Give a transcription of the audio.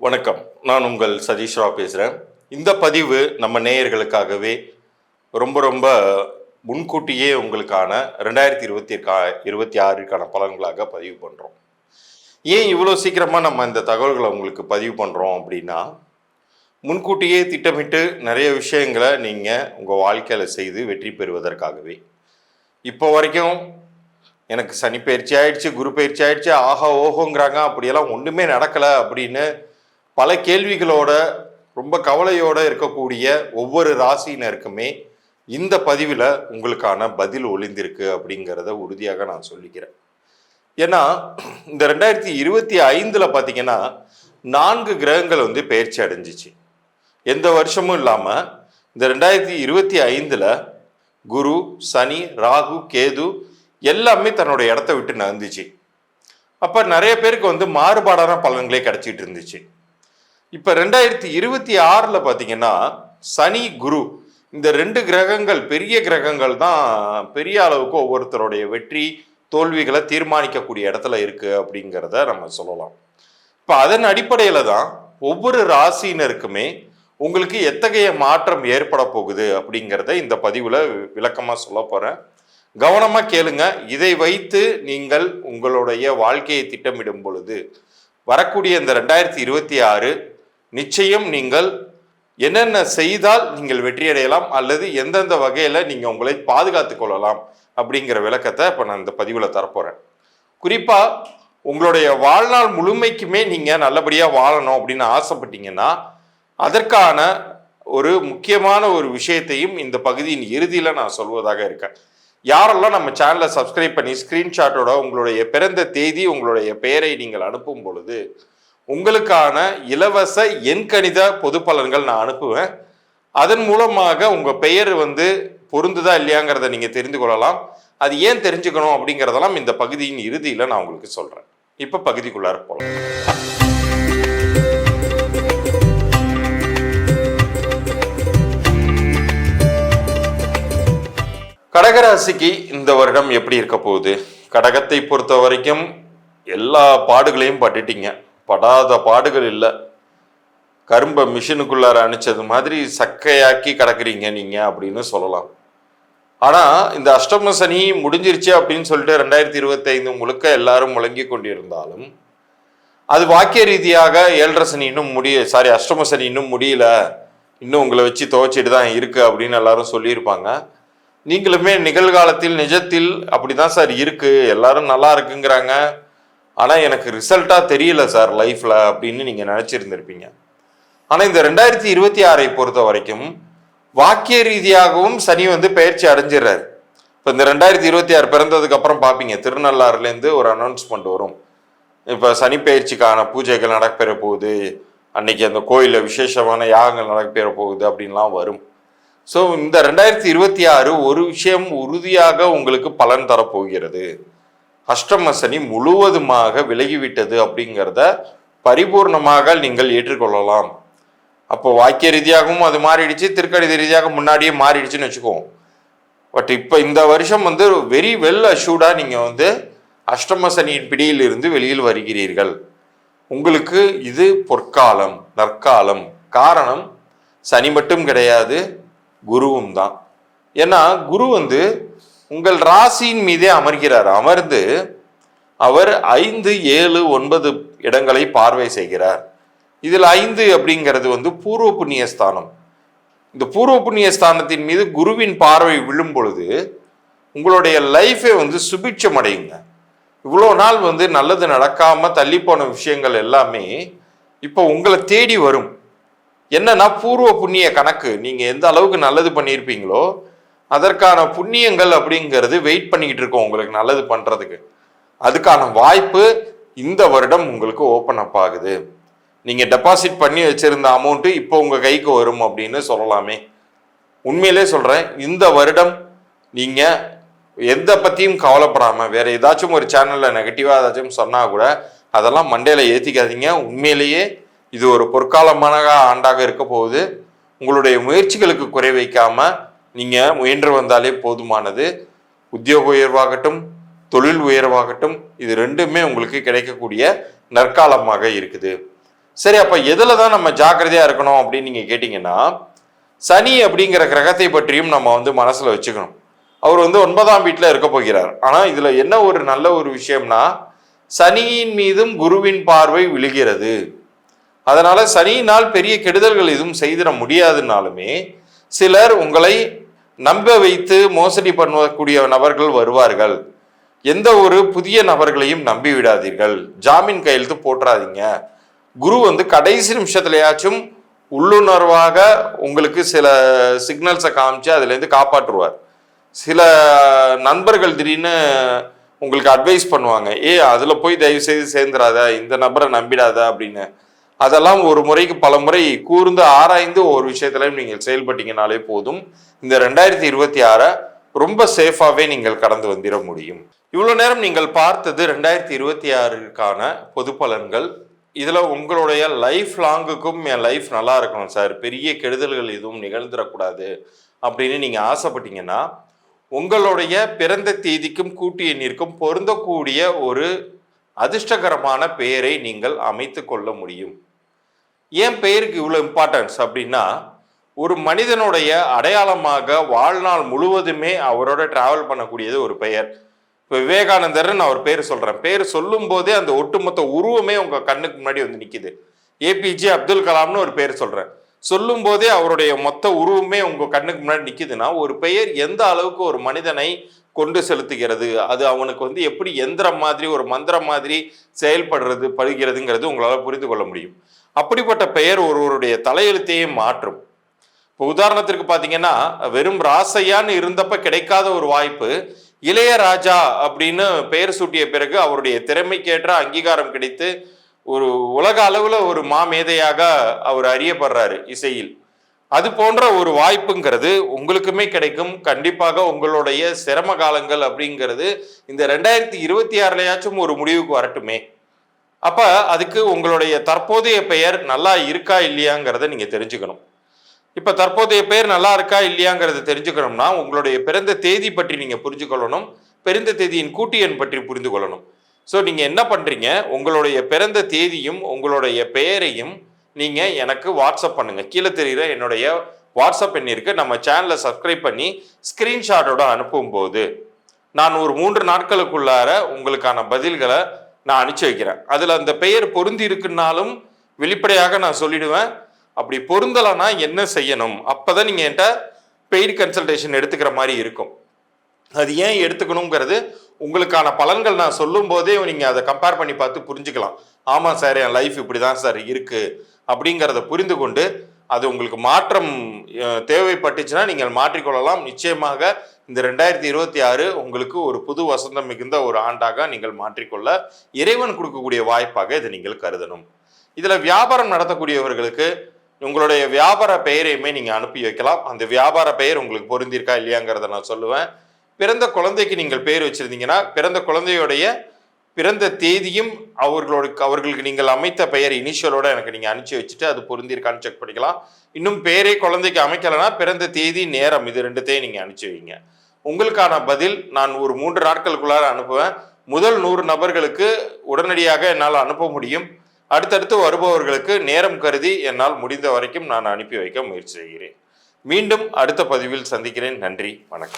வணக்கம். நான் உங்கள் சதீஷ் ராவ் பேசுகிறேன். இந்த பதிவு நம்ம நேயர்களுக்காகவே ரொம்ப முன்கூட்டியே உங்களுக்கான 2026க்கான பலன்களாக பதிவு பண்ணுறோம். ஏன் இவ்வளோ சீக்கிரமாக நம்ம இந்த தகவல்களை உங்களுக்கு பதிவு பண்ணுறோம் அப்படின்னா, முன்கூட்டியே திட்டமிட்டு நிறைய விஷயங்களை நீங்கள் உங்கள் வாழ்க்கையில் செய்து வெற்றி பெறுவதற்காகவே. இப்போ வரைக்கும் எனக்கு சனி பயிற்சி ஆயிடுச்சு, குரு பயிற்சி ஆயிடுச்சு, ஆஹா ஓஹோங்கிறாங்க, அப்படியெல்லாம் ஒன்றுமே நடக்கலை அப்படின்னு பல கேள்விகளோட ரொம்ப கவலையோடு இருக்கக்கூடிய ஒவ்வொரு ராசியினருக்குமே இந்த பதிவில் உங்களுக்கான பதில் ஒளிந்திருக்கு அப்படிங்கிறத உறுதியாக நான் சொல்லிக்கிறேன். ஏன்னா இந்த 2025 பார்த்தீங்கன்னா 4 கிரகங்கள் பெயர்ச்சி அடைஞ்சிச்சு. எந்த வருஷமும் இல்லாமல் இந்த 2025 குரு, சனி, ராகு, கேது எல்லாமே தன்னோட இடத்த விட்டு நகர்ந்துச்சு. அப்போ நிறைய பேருக்கு மாறுபாடான பலன்களே கிடைச்சிட்டு இருந்துச்சு. இப்போ 2026 பார்த்தீங்கன்னா சனி, குரு இந்த 2 கிரகங்கள் பெரிய கிரகங்கள் தான் பெரிய அளவுக்கு ஒவ்வொருத்தருடைய வெற்றி தோல்விகளை தீர்மானிக்கக்கூடிய இடத்துல இருக்கு அப்படிங்கிறத நம்ம சொல்லலாம். இப்போ அதன் அடிப்படையில் தான் ஒவ்வொரு ராசியினருக்குமே உங்களுக்கு எத்தகைய மாற்றம் ஏற்பட போகுது அப்படிங்கிறத இந்த பதிவில் விளக்கமாக சொல்ல போகிறேன். கவனமாக கேளுங்க. இதை வைத்து நீங்கள் உங்களுடைய வாழ்க்கையை திட்டமிடும் பொழுது வரக்கூடிய இந்த 2026 நிச்சயம் நீங்கள் என்னென்ன செய்தால் நீங்கள் வெற்றியடையலாம் அல்லது எந்தெந்த வகையில் நீங்கள் உங்களை பாதுகாத்து கொள்ளலாம் அப்படிங்கிற விளக்கத்தை இப்போ நான் இந்த பதிவில் தரப்போகிறேன். குறிப்பாக உங்களுடைய வாழ்நாள் முழுமைக்குமே நீங்கள் நல்லபடியாக வாழணும் அப்படின்னு ஆசைப்பட்டீங்கன்னா அதற்கான ஒரு முக்கியமான ஒரு விஷயத்தையும் இந்த பகுதியின் இறுதியில் நான் சொல்வதாக இருக்கேன். யாரெல்லாம் நம்ம சேனலை சப்ஸ்கிரைப் பண்ணி ஸ்க்ரீன்ஷாட்டோட உங்களுடைய பிறந்த தேதி உங்களுடைய பெயரை நீங்கள் அனுப்பும் பொழுது உங்களுக்கான இலவச எண்கணித பொது பலன்கள் நான் அனுப்புவேன். அதன் மூலமாக உங்கள் பெயர் பொருந்துதா இல்லையாங்கிறத நீங்கள் தெரிந்து கொள்ளலாம். அது ஏன் தெரிஞ்சுக்கணும் அப்படிங்கிறதெல்லாம் இந்த பகுதியின் இறுதியில் நான் உங்களுக்கு சொல்கிறேன். இப்போ பகுதிக்குள்ளார போகலாம். கடகராசிக்கு இந்த வருடம் எப்படி இருக்க போகுது? கடகத்தை பொறுத்த வரைக்கும் எல்லா பாடுகளையும் பட்டுட்டீங்க. படாத பாடுகள் இல்லை. கரும்பை மிஷினுக்குள்ளார அணிச்சது மாதிரி சக்கையாக்கி கிடக்குறீங்க நீங்கள் அப்படின்னு சொல்லலாம். ஆனால் இந்த அஷ்டம சனி முடிஞ்சிருச்சு அப்படின்னு சொல்லிட்டு 2025 முழுக்க எல்லாரும் முழங்கி கொண்டிருந்தாலும் அது வாக்கிய ரீதியாக 7.5 சனி இன்னும் அஷ்டம சனி இன்னும் முடியல, இன்னும் உங்களை வச்சு துவைச்சிட்டு தான் இருக்கு அப்படின்னு எல்லாரும் சொல்லியிருப்பாங்க. நீங்களுமே நிகழ்காலத்தில் நிஜத்தில் அப்படிதான் சார் இருக்கு, எல்லாரும் நல்லா இருக்குங்கிறாங்க, ஆனால் எனக்கு ரிசல்ட்டாக தெரியல சார் லைஃப்பில் அப்படின்னு நீங்கள் நினச்சிருந்துருப்பீங்க. ஆனால் இந்த 2026 பொறுத்த வரைக்கும் வாக்கிய ரீதியாகவும் சனி பயிற்சி அடைஞ்சிடறாரு. இப்போ இந்த 2026 பிறந்ததுக்கு அப்புறம் பார்ப்பீங்க, திருநள்ளாறுலேருந்து ஒரு அனௌன்ஸ்மெண்ட் வரும். இப்போ சனி பயிற்சிக்கான பூஜைகள் நடப்பெற போகுது, அன்னைக்கு அந்த கோயிலில் விசேஷமான யாகங்கள் நடப்பெற போகுது அப்படின்லாம் வரும். ஸோ இந்த 2026 ஒரு விஷயம் உறுதியாக உங்களுக்கு பலன் தரப்போகிறது. அஷ்டம சனி முழுவதுமாக விலகிவிட்டது அப்படிங்கிறத பரிபூர்ணமாக நீங்கள் ஏற்றுக்கொள்ளலாம். அப்போ வாக்கிய ரீதியாகவும் அது மாறிடுச்சு, திருக்கணித ரீதியாக முன்னாடியே மாறிடுச்சுன்னு வச்சுக்கோம். பட் இப்போ இந்த வருஷம் வெரி வெல் அஷ்யூர்டாக நீங்கள் அஷ்டம சனியின் பிடியில் இருந்து வெளியில் வருகிறீர்கள். உங்களுக்கு இது பொற்காலம், நற்காலம். காரணம் சனி மட்டும் கிடையாது, குருவும் தான். ஏன்னா குரு உங்கள் ராசியின் மீதே அமர்கிறார். அமர்ந்து அவர் 5, 7, 9 இடங்களை பார்வை செய்கிறார். இதில் 5 அப்படிங்கிறது பூர்வ புண்ணிய ஸ்தானம். இந்த பூர்வ புண்ணிய ஸ்தானத்தின் மீது குருவின் பார்வை விழும் பொழுது உங்களுடைய லைஃபே சுபிட்சம் அடையுங்க. இவ்வளோ நாள் நல்லது நடக்காம தள்ளி போன விஷயங்கள் எல்லாமே இப்போ உங்களை தேடி வரும். என்னன்னா பூர்வ புண்ணிய கணக்கு, நீங்க எந்த அளவுக்கு நல்லது பண்ணியிருப்பீங்களோ அதற்கான புண்ணியங்கள் அப்படிங்கிறது வெயிட் பண்ணிக்கிட்டு இருக்கோம் உங்களுக்கு நல்லது பண்றதுக்கு. அதுக்கான வாய்ப்பு இந்த வருடம் உங்களுக்கு ஓப்பன் அப் ஆகுது. நீங்க டெபாசிட் பண்ணி வச்சிருந்த அமௌண்ட் இப்போ உங்க கைக்கு வரும் அப்படின்னு சொல்லலாமே. உண்மையிலே சொல்றேன், இந்த வருடம் நீங்க எந்த பத்தியும் கவலைப்படாம வேற ஏதாச்சும் ஒரு சேனல்ல நெகட்டிவா ஏதாச்சும் சொன்னா கூட அதெல்லாம் மண்டையில ஏத்திக்காதீங்க. உண்மையிலேயே இது ஒரு பொற்காலமான ஆண்டாக இருக்க போகுது. உங்களுடைய முயற்சிகளுக்கு குறை வைக்காம நீங்கள் முயன்று வந்தாலே போதுமானது. உத்தியோக உயர்வாகட்டும், தொழில் உயர்வாகட்டும், இது ரெண்டுமே உங்களுக்கு கிடைக்கக்கூடிய நற்காலமாக இருக்குது. சரி, அப்ப எதுல தான் நம்ம ஜாக்கிரதையா இருக்கணும் அப்படின்னு நீங்க கேட்டீங்கன்னா, சனி அப்படிங்கிற கிரகத்தை பற்றியும் நம்ம மனசுல வச்சுக்கணும். அவர் 9ஆம் வீட்டில் இருக்க போகிறார். ஆனா இதுல என்ன ஒரு நல்ல ஒரு விஷயம்னா, சனியின் மீதும் குருவின் பார்வை விழுகிறது. அதனால சனியினால் பெரிய கெடுதல்கள் எதுவும் செய்திட முடியாதுனாலுமே சிலர் உங்களை நம்ப வைத்து மோசடி பண்ணக்கூடிய நபர்கள் வருவார்கள். எந்த ஒரு புதிய நபர்களையும் நம்பி விடாதீர்கள். ஜாமீன் கையெழுத்து போட்டுறாதீங்க. குரு கடைசி நிமிஷத்துலயாச்சும் உள்ளுணர்வாக உங்களுக்கு சில சிக்னல்ஸை காமிச்சு அதுலேருந்து காப்பாற்றுவார். சில நண்பர்கள் திடீர்னு உங்களுக்கு அட்வைஸ் பண்ணுவாங்க, அதில் போய் தயவு செய்து சேர்ந்துடாத, இந்த நபரை நம்பிடாத அப்படின்னு. அதெல்லாம் ஒரு முறைக்கு பல முறை கூர்ந்து ஆராய்ந்து ஒரு விஷயத்திலையும் நீங்கள் செயல்பட்டீங்கனாலே போதும். இந்த 2026 ரொம்ப சேஃபாகவே நீங்கள் கடந்து வந்துட முடியும். இவ்வளோ நேரம் நீங்கள் பார்த்தது 2026க்கான பொது பலன்கள். இதில் உங்களுடைய லைஃப் லாங்குக்கும் என் லைஃப் நல்லா இருக்கணும் சார், பெரிய கெடுதல்கள் எதுவும் நிகழ்ந்துடக்கூடாது அப்படின்னு நீங்கள் ஆசைப்பட்டீங்கன்னா, உங்களுடைய பிறந்த தேதிக்கும் கூட்டு எண்ணிற்கும் பொருந்தக்கூடிய ஒரு அதிர்ஷ்டகரமான பெயரை நீங்கள் அமைத்து கொள்ள முடியும். ஏன் பெயருக்கு இவ்வளோ இம்பார்ட்டன்ஸ் அப்படின்னா, ஒரு மனிதனுடைய அடையாளமாக வாழ்நாள் முழுவதுமே அவரோட டிராவல் பண்ணக்கூடியது ஒரு பெயர். இப்போ விவேகானந்தர்னு நான் ஒரு பேர் சொல்கிறேன். பேர் சொல்லும் போதே அந்த ஒட்டுமொத்த உருவமே உங்கள் கண்ணுக்கு முன்னாடி நிற்கிது. ஏபிஜே அப்துல் கலாம்னு ஒரு பேர் சொல்கிறேன். சொல்லும் போதே அவருடைய மொத்த உருவமே உங்கள் கண்ணுக்கு முன்னாடி நிற்கிதுன்னா, ஒரு பெயர் எந்த அளவுக்கு ஒரு மனிதனை கொண்டு செலுத்துகிறது, அது அவனுக்கு எப்படி எந்திரம் மாதிரி ஒரு மந்திரம் மாதிரி படுகிறதுங்கிறது உங்களால் புரிந்து கொள்ள முடியும். அப்படிப்பட்ட பெயர் ஒருவருடைய தலையெழுத்தையே மாற்றும். இப்போ உதாரணத்திற்கு பார்த்தீங்கன்னா, வெறும் ராசையான்னு இருந்தப்ப கிடைக்காத ஒரு வாய்ப்பு இளையராஜா அப்படின்னு பெயர் சூட்டிய பிறகு அவருடைய திறமைக்கேற்ற அங்கீகாரம் கிடைத்து ஒரு உலக அளவுல ஒரு மாமேதையாக அவர் அறியப்படுறாரு இசையில். அது போன்ற ஒரு வாய்ப்புங்கிறது உங்களுக்குமே கிடைக்கும். கண்டிப்பாக உங்களுடைய சிரம காலங்கள் அப்படிங்கிறது இந்த 2026லயாச்சும் ஒரு முடிவுக்கு வரட்டுமே. அப்ப அதுக்கு உங்களுடைய தற்போதைய பெயர் நல்லா இருக்கா இல்லையாங்கிறத நீங்க தெரிஞ்சுக்கணும். இப்ப தற்போதைய பெயர் நல்லா இருக்கா இல்லையாங்கிறத தெரிஞ்சுக்கணும்னா உங்களுடைய பிறந்த தேதி பற்றி நீங்க புரிஞ்சுக்கொள்ளணும். பிறந்த தேதியின் கூட்டு எண் பற்றி புரிந்து கொள்ளணும். ஸோ நீங்க என்ன பண்றீங்க, உங்களுடைய பிறந்த தேதியும் உங்களுடைய பெயரையும் நீங்க எனக்கு வாட்ஸ்அப் பண்ணுங்க. கீழே தெரிகிற என்னுடைய வாட்ஸ்அப் எண்ணிற்கு நம்ம சேனலை சப்ஸ்கிரைப் பண்ணி ஸ்கிரீன்ஷாட்டோட அனுப்பும் போது நான் ஒரு 3 நாட்களுக்குள்ளார உங்களுக்கான பதில்களை நான் அனுப்பிச்சு வைக்கிறேன். அதுல அந்த பெயர் பொருந்தி இருக்குன்னாலும் வெளிப்படையாக நான் சொல்லிடுவேன். அப்படி பொருந்தலைன்னா என்ன செய்யணும், அப்பதான் நீங்க என்கிட்ட பெய்டு கன்சல்டேஷன் எடுத்துக்கிற மாதிரி இருக்கும். அது ஏன் எடுத்துக்கணுங்கிறது உங்களுக்கான பலன்கள் நான் சொல்லும் போதே நீங்க அதை கம்பேர் பண்ணி பார்த்து புரிஞ்சுக்கலாம். ஆமா சார், என் லைஃப் இப்படிதான் சார் இருக்கு அப்படிங்கிறத புரிந்து கொண்டு அது உங்களுக்கு மாற்றம் தேவைப்பட்டுச்சுன்னா நீங்கள் மாற்றிக்கொள்ளலாம். நிச்சயமாக இந்த 2026 உங்களுக்கு ஒரு புது வசந்தம் மிகுந்த ஒரு ஆண்டாக நீங்கள் மாற்றிக்கொள்ள இறைவன் கொடுக்கக்கூடிய வாய்ப்பாக இதை நீங்கள் கருதணும். இதுல வியாபாரம் நடத்தக்கூடியவர்களுக்கு உங்களுடைய வியாபார பெயரையுமே நீங்க அனுப்பி வைக்கலாம். அந்த வியாபார பெயர் உங்களுக்கு பொருந்திருக்கா இல்லையாங்கிறத நான் சொல்லுவேன். பிறந்த குழந்தைக்கு நீங்கள் பெயர் வச்சிருந்தீங்கன்னா பிறந்த குழந்தையுடைய பிறந்த தேதியும் அவர்களுக்கு நீங்கள் அமைத்த பெயர் இனிஷியலோட எனக்கு நீங்க அனுப்பிச்சு வச்சுட்டு அது பொருந்திருக்கான்னு செக் பண்ணிக்கலாம். இன்னும் பெயரே குழந்தைக்கு அமைக்கலைன்னா பிறந்த தேதி நேரம் இது 2த்தையும் நீங்க அனுப்பிச்சு வைங்க. உங்களுக்கான பதில் நான் ஒரு 3 நாட்களுக்குள்ளார அனுப்புவேன். முதல் 100 நபர்களுக்கு உடனடியாக என்னால் அனுப்ப முடியும். அடுத்தடுத்து வருபவர்களுக்கு நேரம் கருதி என்னால் முடிந்த வரைக்கும் நான் அனுப்பி வைக்க முயற்சி செய்கிறேன். மீண்டும் அடுத்த பதிவில் சந்திக்கிறேன். நன்றி, வணக்கம்.